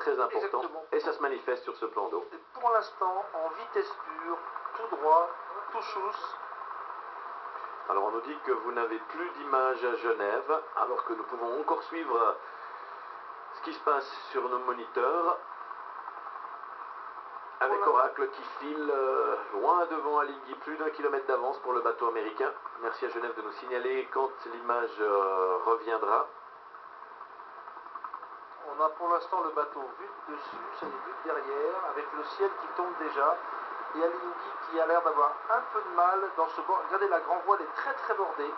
très important. Exactement. Et ça se manifeste sur ce plan d'eau. Et pour l'instant, en vitesse pure, tout droit, tout chousse. Alors on nous dit que vous n'avez plus d'image à Genève, alors que nous pouvons encore suivre ce qui se passe sur nos moniteurs. Avec Oracle qui file loin devant Alinghi, plus d'1 kilomètre d'avance pour le bateau américain. Merci à Genève de nous signaler quand l'image reviendra. On a pour l'instant le bateau vu de dessus, ça y est, vu de derrière, avec le ciel qui tombe déjà. Et Alinghi qui a l'air d'avoir un peu de mal dans ce bord. Regardez, la grand voile est très très bordée.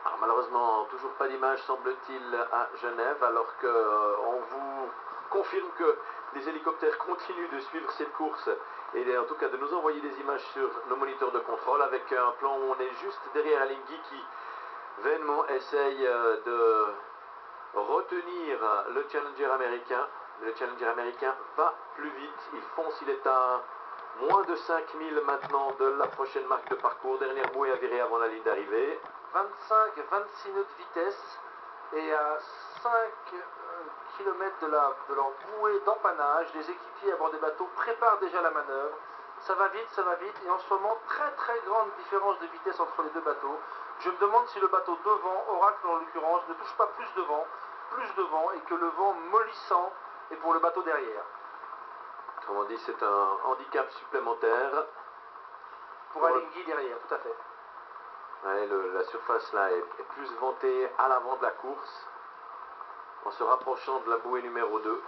Alors malheureusement, toujours pas d'image semble-t-il à Genève, alors qu'on vous confirme que les hélicoptères continuent de suivre cette course et en tout cas de nous envoyer des images sur nos moniteurs de contrôle avec un plan où on est juste derrière Alinghi qui vainement essaye de retenir le Challenger américain. Le Challenger américain va plus vite, il fonce, il est à moins de 5000 maintenant de la prochaine marque de parcours. Dernière bouée à virer avant la ligne d'arrivée. 25-26 nœuds de vitesse et à 5 km de leur bouée d'empannage, les équipiers à bord des bateaux préparent déjà la manœuvre. Ça va vite et en ce moment très grande différence de vitesse entre les deux bateaux. Je me demande si le bateau devant, Oracle en l'occurrence, ne touche pas plus de vent et que le vent mollissant est pour le bateau derrière. Autrement dit, c'est un handicap supplémentaire. Pour Alinghi derrière, tout à fait. Ouais, la surface là est plus ventée à l'avant de la course, en se rapprochant de la bouée numéro 2.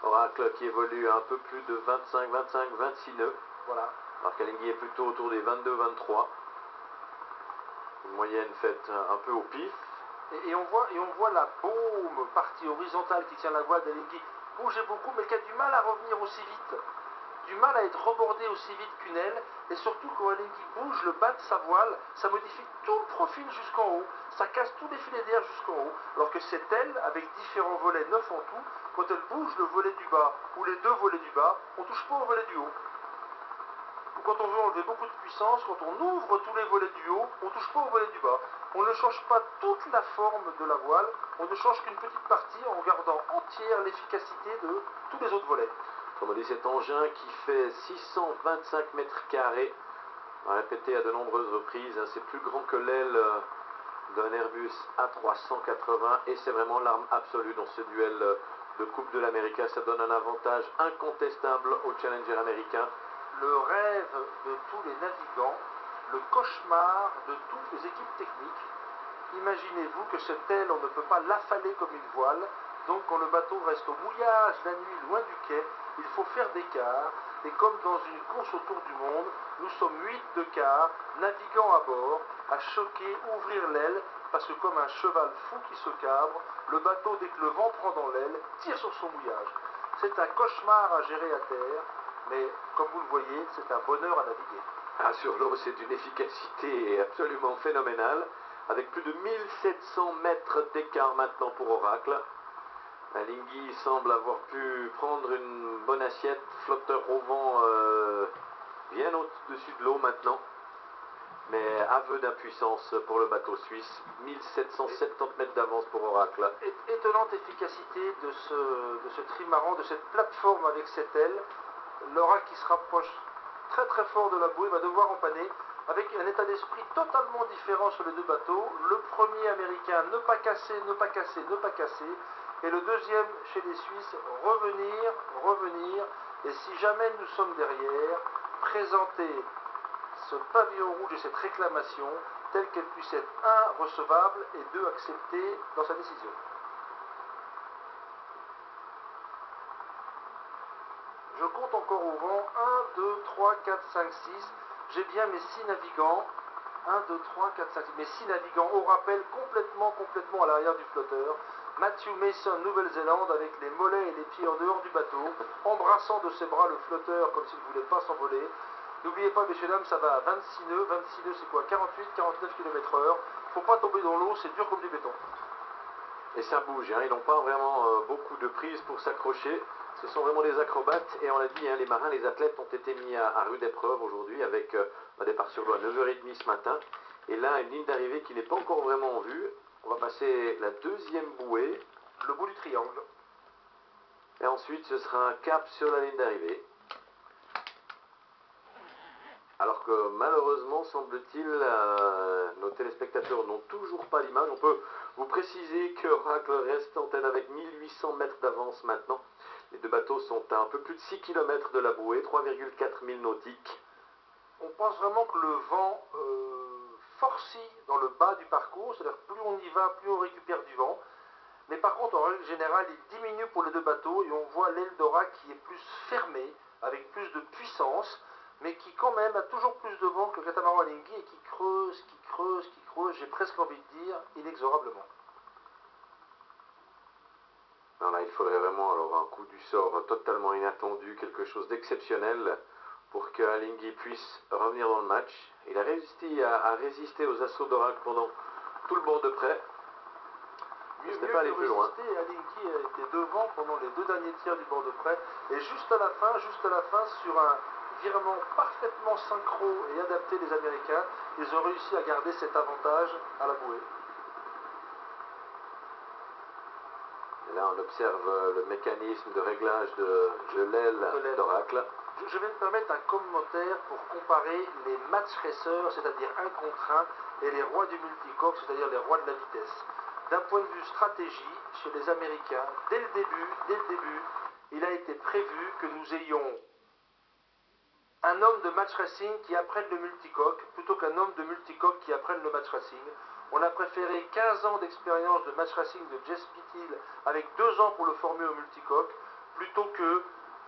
Oracle qui évolue à un peu plus de 26 nœuds. Voilà. Alors qu'Alinghi est plutôt autour des 22-23. Une moyenne faite un peu au pif. Et on voit la paume partie horizontale qui tient la voile d'Alinghi bouger beaucoup, mais qui a du mal à revenir aussi vite. Du mal à être rebordé aussi vite qu'une aile, et surtout quand Alinghi bouge le bas de sa voile, ça modifie tout le profil jusqu'en haut, ça casse tous les filets d'air jusqu'en haut, alors que cette aile, avec différents volets, 9 en tout, quand elle bouge le volet du bas, ou les deux volets du bas, on ne touche pas au volet du haut. Ou quand on veut enlever beaucoup de puissance, quand on ouvre tous les volets du haut, on ne touche pas au volet du bas. On ne change pas toute la forme de la voile, on ne change qu'une petite partie en gardant entière l'efficacité de tous les autres volets. Comme on dit, cet engin qui fait 625 mètres carrés, on l'a répété à de nombreuses reprises, hein, c'est plus grand que l'aile d'un Airbus A380 et c'est vraiment l'arme absolue dans ce duel de Coupe de l'Amérique. Ça donne un avantage incontestable au Challenger américain. Le rêve de tous les navigants, le cauchemar de toutes les équipes techniques. Imaginez-vous que cette aile, on ne peut pas l'affaler comme une voile, donc quand le bateau reste au mouillage la nuit loin du quai, il faut faire des quarts, et comme dans une course autour du monde, nous sommes 8 de quart, navigants à bord, à choquer, ouvrir l'aile, parce que comme un cheval fou qui se cabre, le bateau, dès que le vent prend dans l'aile, tire sur son mouillage. C'est un cauchemar à gérer à terre, mais comme vous le voyez, c'est un bonheur à naviguer. Ah, sur l'eau, c'est d'une efficacité absolument phénoménale, avec plus de 1700 mètres d'écart maintenant pour Oracle. Alinghi semble avoir pu prendre une bonne assiette, flotteur au vent bien au-dessus de l'eau maintenant, mais aveu d'impuissance pour le bateau suisse. 1770 mètres d'avance pour Oracle. Étonnante efficacité de ce trimaran, de cette plateforme avec cette aile. L'Oracle qui se rapproche très fort de la bouée va devoir empanner avec un état d'esprit totalement différent sur les deux bateaux. Le premier américain, ne pas casser, ne pas casser, ne pas casser. Et le deuxième chez les Suisses, revenir. Et si jamais nous sommes derrière, présenter ce pavillon rouge et cette réclamation telle qu'elle puisse être 1 recevable et 2 acceptée dans sa décision. Je compte encore au vent 1, 2, 3, 4, 5, 6. J'ai bien mes 6 navigants. 1, 2, 3, 4, 5, 6. Mes 6 navigants au rappel complètement à l'arrière du flotteur. Matthew Mason, Nouvelle-Zélande, avec les mollets et les pieds en dehors du bateau, embrassant de ses bras le flotteur comme s'il ne voulait pas s'envoler. N'oubliez pas, messieurs dames, ça va à 26 nœuds. 26 nœuds, c'est quoi? 48-49 km/h. Faut pas tomber dans l'eau, c'est dur comme du béton. Et ça bouge, hein. Ils n'ont pas vraiment beaucoup de prise pour s'accrocher. Ce sont vraiment des acrobates. Et on l'a dit, hein, les marins, les athlètes ont été mis à rude épreuve aujourd'hui avec un départ sur l'eau à 9h30 ce matin. Et là, une ligne d'arrivée qui n'est pas encore vraiment en vue. On va passer la deuxième bouée. le bout du triangle. Et ensuite, ce sera un cap sur la ligne d'arrivée. Alors que malheureusement, semble-t-il, nos téléspectateurs n'ont toujours pas l'image. On peut vous préciser que Oracle reste en tête avec 1800 mètres d'avance maintenant. Les deux bateaux sont à un peu plus de 6 km de la bouée, 3,4 milles nautiques. On pense vraiment que le vent forcit dans le bas du parcours, c'est-à-dire plus on y va, plus on récupère du vent. Mais par contre, en règle générale, il diminue pour les deux bateaux et on voit l'Eldora qui est plus fermée, avec plus de puissance, mais qui quand même a toujours plus de vent que le catamaran Alinghi et qui creuse, j'ai presque envie de dire, inexorablement. Alors là, il faudrait vraiment alors un coup du sort totalement inattendu, quelque chose d'exceptionnel pour que Alinghi puisse revenir dans le match. Il a réussi à résister aux assauts d'Oracle pendant tout le bord de près. Mieux pas aller que plus loin. résister, Alinghi a été devant pendant les deux derniers tiers du bord de près. Et juste à la fin, sur un virement parfaitement synchro et adapté des Américains, ils ont réussi à garder cet avantage à la bouée. Et là, on observe le mécanisme de réglage de l'aile d'Oracle. Je vais me permettre un commentaire pour comparer les match racers, c'est-à-dire 1 contre 1, et les rois du multicoque, c'est-à-dire les rois de la vitesse. D'un point de vue stratégie, chez les Américains, dès le début, il a été prévu que nous ayons un homme de match racing qui apprenne le multicoque, plutôt qu'un homme de multicoque qui apprenne le match racing. On a préféré 15 ans d'expérience de match racing de Jess Pithill, avec 2 ans pour le former au multicoque, plutôt que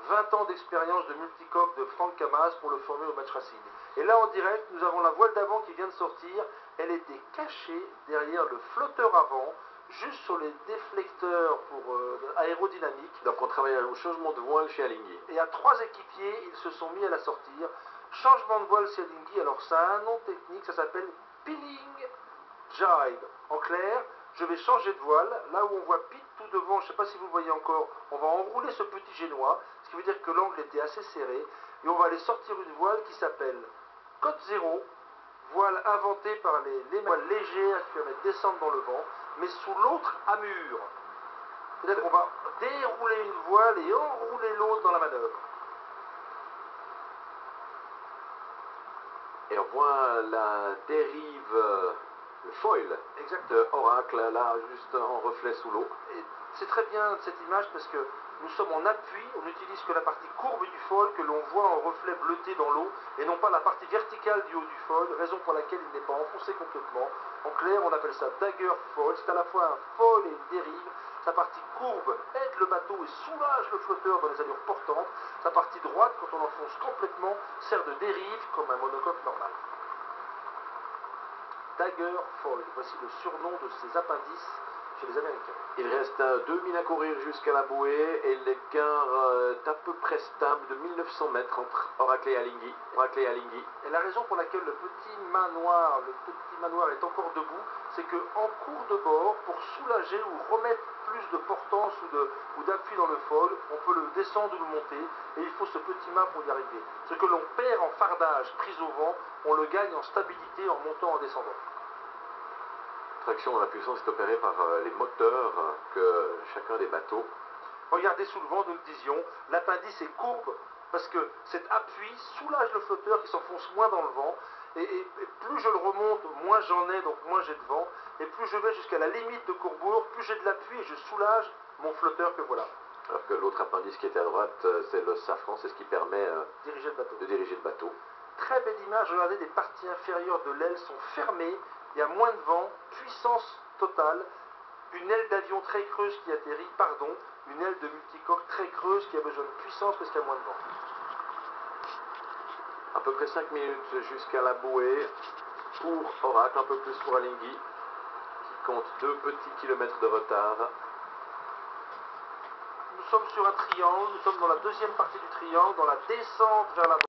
20 ans d'expérience de multicoque de Franck Camas pour le former au match racing. Et là en direct, nous avons la voile d'avant qui vient de sortir. Elle était cachée derrière le flotteur avant, juste sur les déflecteurs pour aérodynamique. Donc on travaille au changement de voile chez Alinghi. Et à 3 équipiers, ils se sont mis à la sortir. Changement de voile chez Alinghi, alors ça a un nom technique, ça s'appelle peeling jibe. En clair, je vais changer de voile. Là où on voit Pete tout devant, je ne sais pas si vous voyez encore, on va enrouler ce petit génois, ce qui veut dire que l'angle était assez serré. Et on va aller sortir une voile qui s'appelle Côte Zéro, voile inventée par les voiles légères qui permettent de descendre dans le vent, mais sous l'autre amure. C'est-à-dire qu'on va dérouler une voile et enrouler l'autre dans la manœuvre. Et on voit la dérive, le foil Exact. de Oracle, là, juste en reflet sous l'eau. Et c'est très bien cette image parce que nous sommes en appui, on n'utilise que la partie courbe du foil que l'on voit en reflet bleuté dans l'eau et non pas la partie verticale du haut du foil, raison pour laquelle il n'est pas enfoncé complètement. En clair, on appelle ça dagger foil, c'est à la fois un foil et une dérive. Sa partie courbe aide le bateau et soulage le flotteur dans les allures portantes. Sa partie droite, quand on enfonce complètement, sert de dérive comme un monocoque normal. Dagger foil, voici le surnom de ces appendices chez les Américains. Il reste 2000 à courir jusqu'à la bouée et l'écart est à peu près stable de 1900 mètres entre Oracle et Alinghi. Et la raison pour laquelle le petit manoir est encore debout, c'est qu'en cours de bord, pour soulager ou remettre plus de portance ou d'appui dans le foil, on peut le descendre ou le monter, et il faut ce petit mât pour y arriver. Ce que l'on perd en fardage, prise au vent, on le gagne en stabilité en montant, en descendant. Traction à la puissance est opérée par les moteurs que chacun des bateaux. Regardez sous le vent, nous le disions, l'appendice est courbe parce que cet appui soulage le flotteur qui s'enfonce moins dans le vent. Et plus je le remonte, moins j'en ai, donc moins j'ai de vent. Et plus je vais jusqu'à la limite de courbure, plus j'ai de l'appui et je soulage mon flotteur que voilà. Alors que l'autre appendice qui était à droite, c'est le safran, c'est ce qui permet de diriger le bateau. Très belle image, regardez, des parties inférieures de l'aile sont fermées, il y a moins de vent, puissance totale. Une aile d'avion très creuse qui atterrit, une aile de multicoque très creuse qui a besoin de puissance parce qu'il y a moins de vent. À peu près 5 minutes jusqu'à la bouée pour Oracle, un peu plus pour Alinghi, qui compte 2 petits kilomètres de retard. Nous sommes sur un triangle, nous sommes dans la deuxième partie du triangle, dans la descente vers la